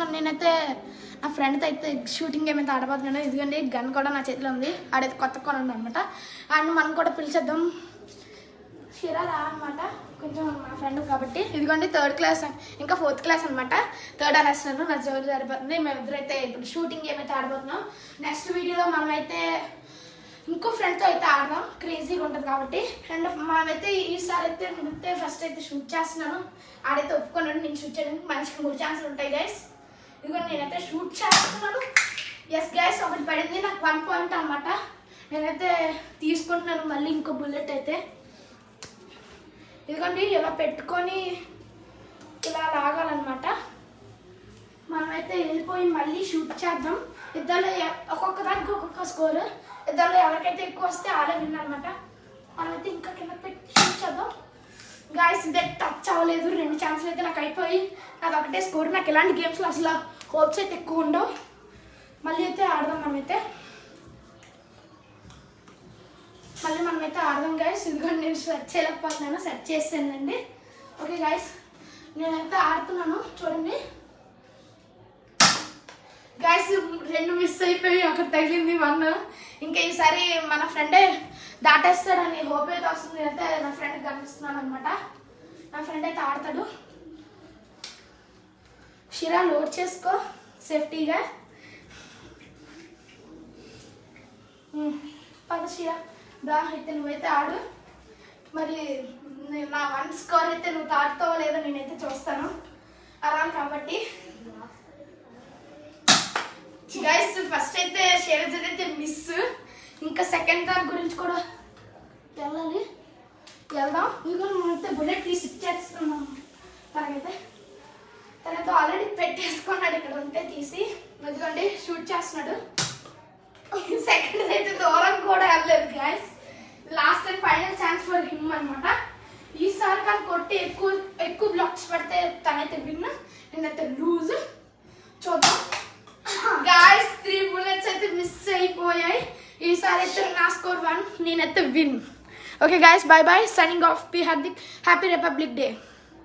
చూస్తున్నాను. నేనైతే నా ఫ్రెండ్తో అయితే షూటింగ్ గేమ్ అయితే ఆడబోతున్నాను. ఇదిగోండి గన్ కూడా నా చేతిలో ఉంది. ఆడైతే కొత్త కొనండి అనమాట. అండ్ మనం కూడా పిలిచేద్దాం. షిరాలా అనమాట, కొంచెం మా ఫ్రెండ్ కాబట్టి. ఇదిగోండి 3rd క్లాస్, ఇంకా 4th క్లాస్ అనమాట. 3rd అనేస్తున్నాను, నా జోరు సరిపోతుంది. మేమిద్దరైతే ఇప్పుడు షూటింగ్ గేమ్ అయితే ఆడబోతున్నాం. నెక్స్ట్ వీడియోలో మనమైతే ఇంకో ఫ్రెండ్తో అయితే ఆడదాం, క్రేజీగా ఉంటుంది కాబట్టి. అండ్ మనమైతే ఈసారి అయితే నేనైతే ఫస్ట్ అయితే షూట్ చేస్తున్నాను. ఆడైతే ఒప్పుకున్నాడు నేను షూట్ చేయడానికి. మంచిగా 3 ఛాన్సులు ఉంటాయి గైస్. ఇదిగోండి నేనైతే షూట్ చేస్తున్నాను. ఎస్ గైస్, ఒకటి పడింది నాకు 1 పాయింట్ అనమాట. నేనైతే తీసుకుంటున్నాను మళ్ళీ ఇంకో బుల్లెట్ అయితే. ఇదిగోండి ఇలా పెట్టుకొని ఇలా లాగాలన్నమాట. మనమైతే వెళ్ళిపోయి మళ్ళీ షూట్ చేద్దాం. ఇద్దరు ఒక్కొక్క దానికి ఒక్కొక్క స్కోర్. ఇద్దరు ఎవరికైతే ఎక్కువ వస్తే ఆడే విన్ అనమాట. మనమైతే ఇంకా కింద పెట్టి షూట్ చేద్దాం. గాయస్ ఇదే టచ్ అవ్వలేదు. 2 ఛాన్సులు అయితే నాకు అయిపోయి నాది ఒకటే స్కోర్. నాకు ఇలాంటి గేమ్స్లో అసలు హోప్స్ అయితే ఎక్కువ ఉండవు. మళ్ళీ అయితే ఆడదాం. మనమైతే ఆడదాం గాయస్. ఇదిగోండి నేను సెర్చ్ చేయలేకపోతున్నాను, సెర్చ్ చేసానండి. ఓకే గాయస్, నేనైతే ఆడుతున్నాను చూడండి. గాయస్ 2 మిస్ అయిపోయి ఒకటి తగిలింది 1. ఇంకా ఈసారి మన ఫ్రెండే దాటేస్తాడని హోప్ అయితే వస్తుంది. అయితే నా ఫ్రెండ్ కనిపిస్తున్నాను అనమాట. నా ఫ్రెండ్ అయితే ఆడతాడు. షిరా లోడ్ చేసుకో సేఫ్టీగా. పద షిరా దా, అయితే నువ్వైతే ఆడు. మరి నా 1 స్కోర్ అయితే నువ్వు తాడుతావో లేదో నేనైతే చూస్తాను అలా కాబట్టి. గైస్ ఫస్ట్ అయితే షేర్స్ అయితే మిస్. ఇంకా సెకండ్ దాని గురించి కూడా వెళ్దాం. ఇదిగో మనమైతే బుల్లెట్ తీసి ఇచ్చేస్తున్నాం. తనైతే ఆల్రెడీ పెట్టేసుకున్నాడు ఇక్కడ ఉంటే తీసి. ఎందుకంటే షూట్ చేస్తున్నాడు. సెకండ్ అయితే దూరం కూడా వెళ్ళలేదు guys. Last and final chance for him అనమాట. ఈసారి కానీ కొట్టి ఎక్కువ బ్లాక్స్ పడితే తనైతే విన్, నేనైతే లూజ్. చూద్దాం గాయస్. 3 బుల్లెట్స్ అయితే మిస్ అయిపోయాయి. ఈసారి అయితే నా స్కోర్ 1, నేనైతే win. Okay guys, by by, signing off. P Hardik, happy republic day.